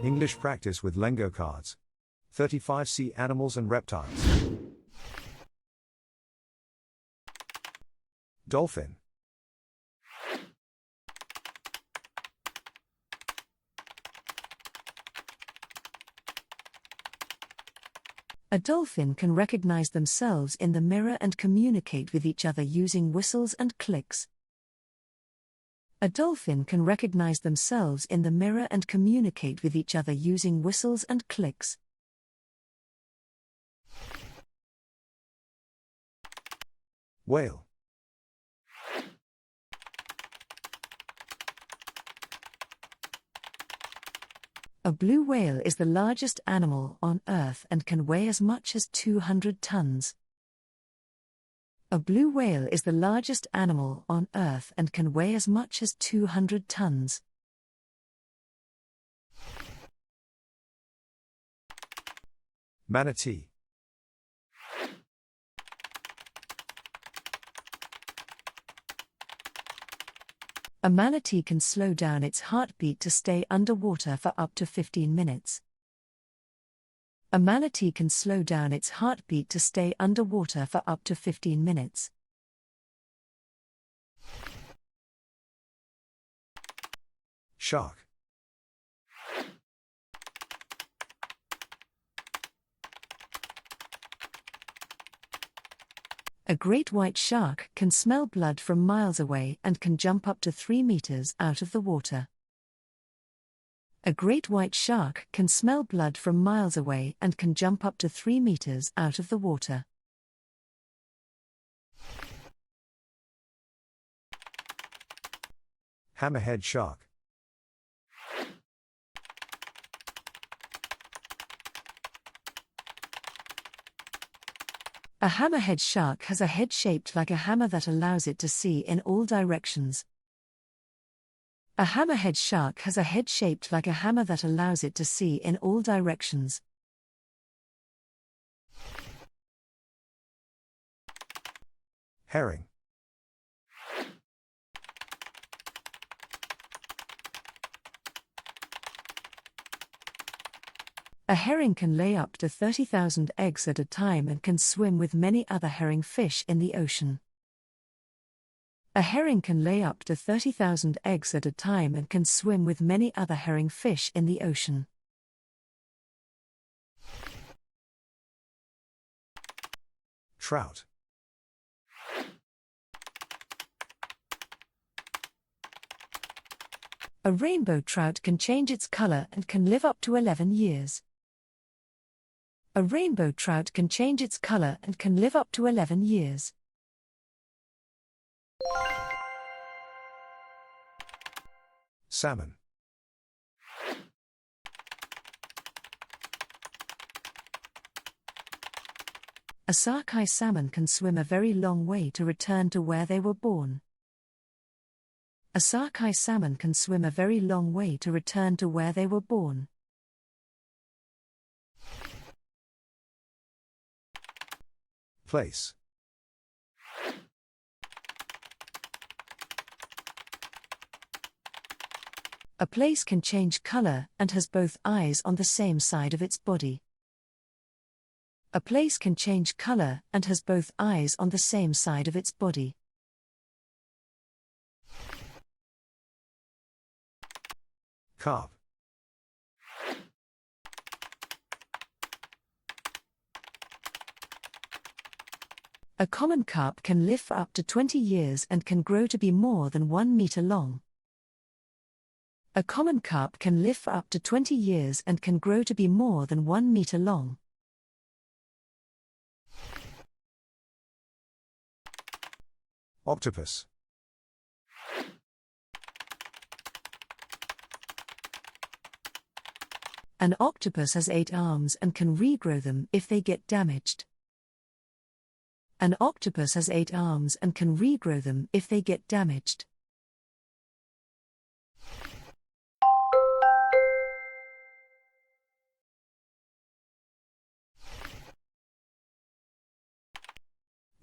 English practice with Lengo cards. 35 sea animals and reptiles. Dolphin. A dolphin can recognize themselves in the mirror and communicate with each other using whistles and clicks. A dolphin can recognize themselves in the mirror and communicate with each other using whistles and clicks. Whale. A blue whale is the largest animal on Earth and can weigh as much as 200 tons. A blue whale is the largest animal on Earth and can weigh as much as 200 tons. Manatee. A manatee can slow down its heartbeat to stay underwater for up to 15 minutes. A manatee can slow down its heartbeat to stay underwater for up to 15 minutes. Shark. A great white shark can smell blood from miles away and can jump up to 3 meters out of the water. A great white shark can smell blood from miles away and can jump up to 3 meters out of the water. Hammerhead shark. A hammerhead shark has a head shaped like a hammer that allows it to see in all directions. A hammerhead shark has a head shaped like a hammer that allows it to see in all directions. Herring. A herring can lay up to 30,000 eggs at a time and can swim with many other herring fish in the ocean. A herring can lay up to 30,000 eggs at a time and can swim with many other herring fish in the ocean. Trout. A rainbow trout can change its color and can live up to 11 years. A rainbow trout can change its color and can live up to 11 years. Salmon. A sockeye salmon can swim a very long way to return to where they were born. A sockeye salmon can swim a very long way to return to where they were born. Place. A place can change color and has both eyes on the same side of its body. A place can change color and has both eyes on the same side of its body. Carp. A common carp can live for up to 20 years and can grow to be more than 1 meter long. A common carp can live for up to 20 years and can grow to be more than 1 meter long. Octopus. An octopus has 8 arms and can regrow them if they get damaged. An octopus has 8 arms and can regrow them if they get damaged.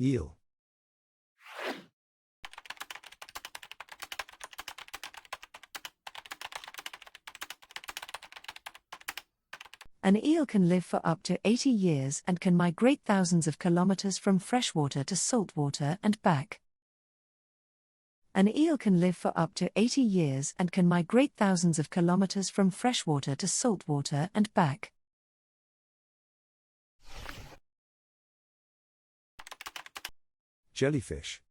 Eel. An eel can live for up to 80 years and can migrate thousands of kilometers from freshwater to saltwater and back. An eel can live for up to 80 years and can migrate thousands of kilometers from freshwater to saltwater and back. Jellyfish.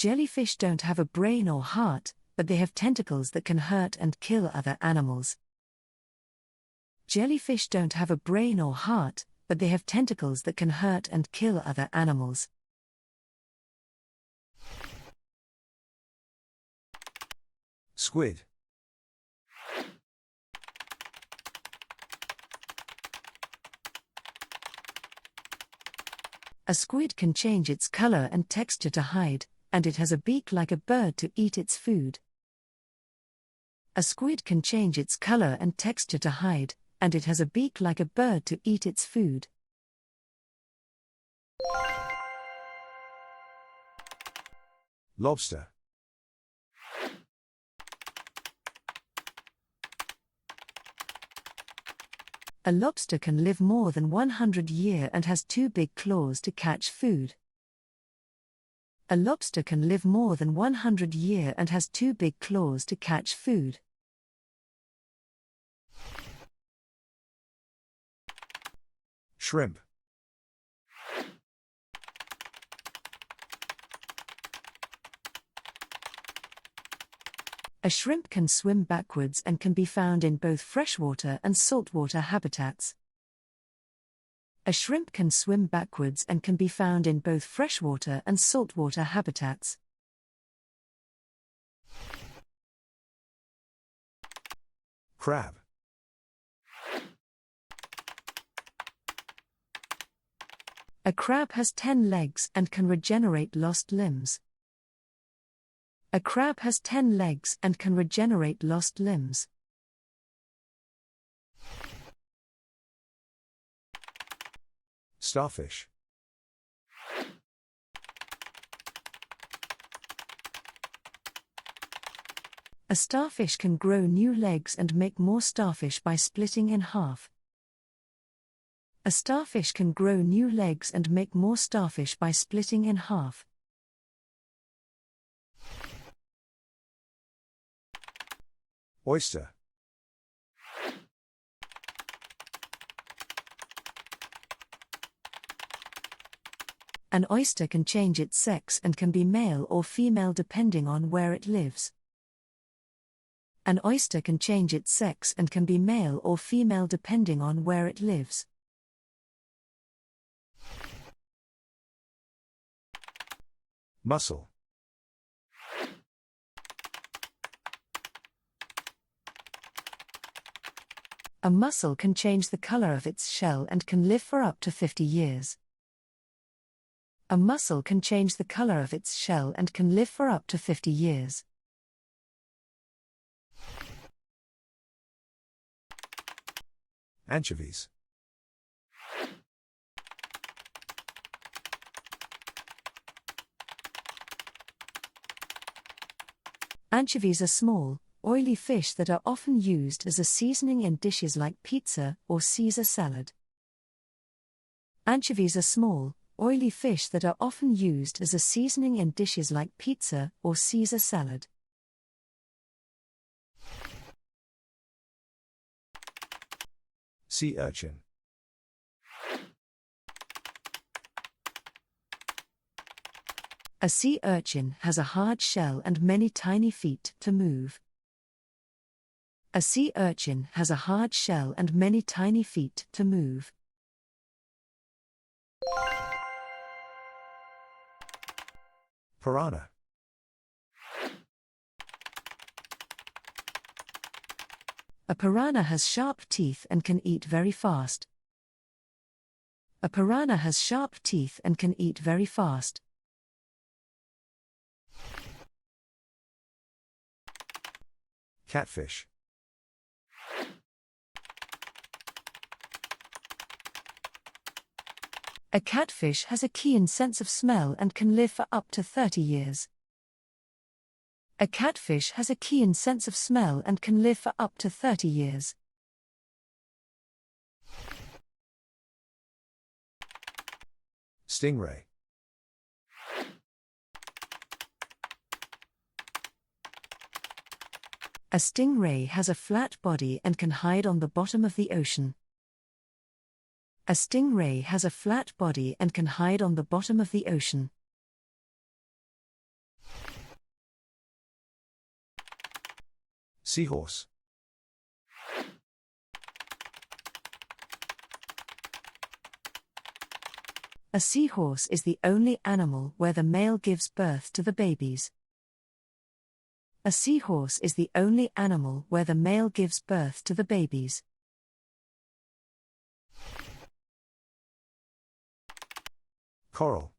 Jellyfish don't have a brain or heart, but they have tentacles that can hurt and kill other animals. Jellyfish don't have a brain or heart, but they have tentacles that can hurt and kill other animals. Squid. A squid can change its color and texture to hide, and it has a beak like a bird to eat its food. A squid can change its color and texture to hide, and it has a beak like a bird to eat its food. Lobster. A lobster can live more than 100 years and has two big claws to catch food. A lobster can live more than 100 years and has two big claws to catch food. Shrimp. A shrimp can swim backwards and can be found in both freshwater and saltwater habitats. A shrimp can swim backwards and can be found in both freshwater and saltwater habitats. Crab. A crab has 10 legs and can regenerate lost limbs. A crab has 10 legs and can regenerate lost limbs. Starfish. A starfish can grow new legs and make more starfish by splitting in half. A starfish can grow new legs and make more starfish by splitting in half. Oyster. An oyster can change its sex and can be male or female depending on where it lives. An oyster can change its sex and can be male or female depending on where it lives. Mussel. A mussel can change the color of its shell and can live for up to 50 years. A mussel can change the color of its shell and can live for up to 50 years. Anchovies. Anchovies are small, oily fish that are often used as a seasoning in dishes like pizza or Caesar salad. Anchovies are small, oily fish that are often used as a seasoning in dishes like pizza or Caesar salad. Sea urchin. A sea urchin has a hard shell and many tiny feet to move. A sea urchin has a hard shell and many tiny feet to move. Piranha. A piranha has sharp teeth and can eat very fast. A piranha has sharp teeth and can eat very fast. Catfish. A catfish has a keen sense of smell and can live for up to 30 years. A catfish has a keen sense of smell and can live for up to 30 years. Stingray. A stingray has a flat body and can hide on the bottom of the ocean. A stingray has a flat body and can hide on the bottom of the ocean. Seahorse. A seahorse is the only animal where the male gives birth to the babies. A seahorse is the only animal where the male gives birth to the babies. Coral.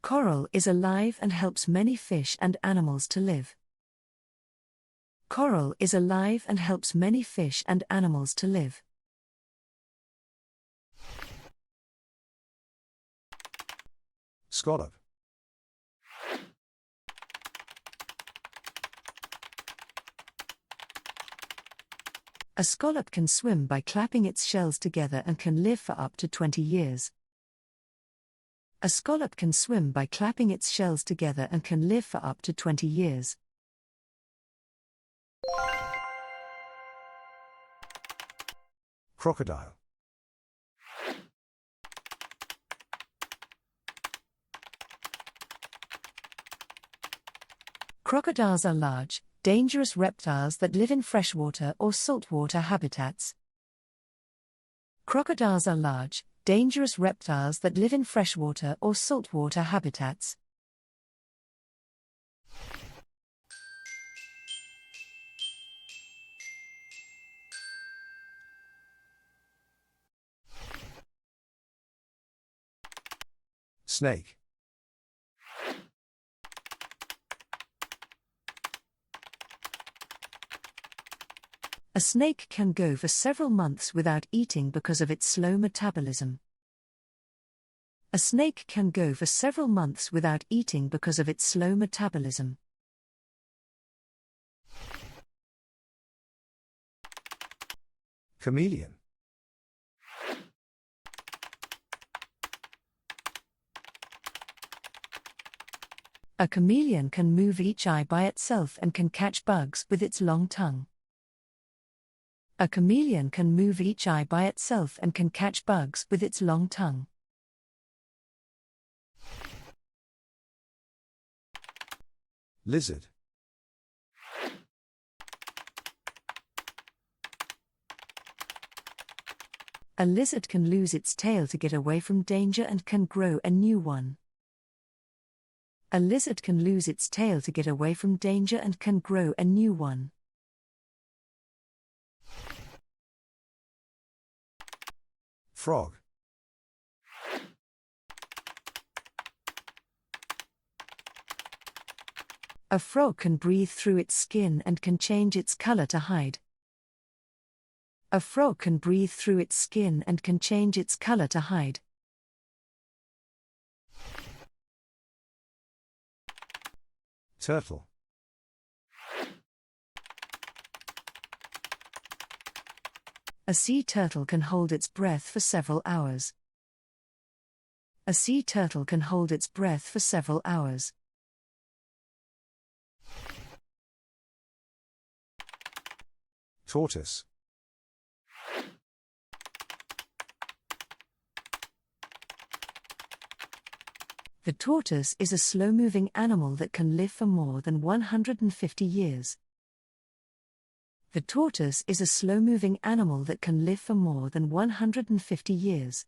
Coral is alive and helps many fish and animals to live. Coral is alive and helps many fish and animals to live. Scallop. A scallop can swim by clapping its shells together and can live for up to 20 years. A scallop can swim by clapping its shells together and can live for up to 20 years. Crocodile. Crocodiles are large, dangerous reptiles that live in freshwater or saltwater habitats. Crocodiles are large, dangerous reptiles that live in freshwater or saltwater habitats. Snake. A snake can go for several months without eating because of its slow metabolism. A snake can go for several months without eating because of its slow metabolism. Chameleon. A chameleon can move each eye by itself and can catch bugs with its long tongue. A chameleon can move each eye by itself and can catch bugs with its long tongue. Lizard. A lizard can lose its tail to get away from danger and can grow a new one. A lizard can lose its tail to get away from danger and can grow a new one. Frog. A frog can breathe through its skin and can change its color to hide. A frog can breathe through its skin and can change its color to hide. Turtle. A sea turtle can hold its breath for several hours. A sea turtle can hold its breath for several hours. Tortoise. The tortoise is a slow-moving animal that can live for more than 150 years. The tortoise is a slow-moving animal that can live for more than 150 years.